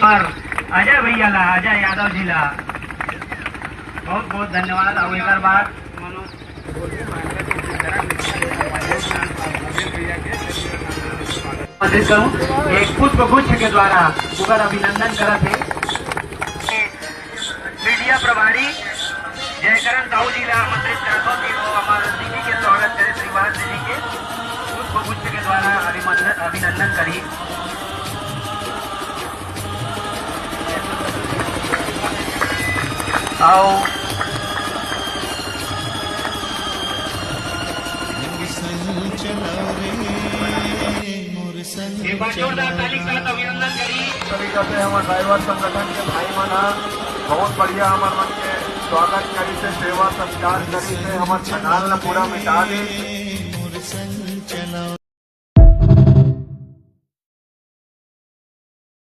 हमार अजय भैया ला, अजय यादव जी ला बहुत बहुत धन्यवाद। और एक बार एक पुष्प गुच्छ के द्वारा उनका अभिनंदन करा थे मीडिया प्रभारी जयकरण साहू जी ला आमंत्रित करता कि वो हमारे दीदी के स्वागत करे, श्रीवास दीदी के पुष्प गुच्छ के द्वारा अभिनंदन करी। आओ एक बार जोरदार ताली के साथ अभिनंदन करी। तरीका से हमारे ड्राइवर संगठन के भाई मना बहुत बढ़िया हमारे मन के स्वागत करी से, सेवा सत्कार करी से, हमारे थकान पूरा मिटा दी।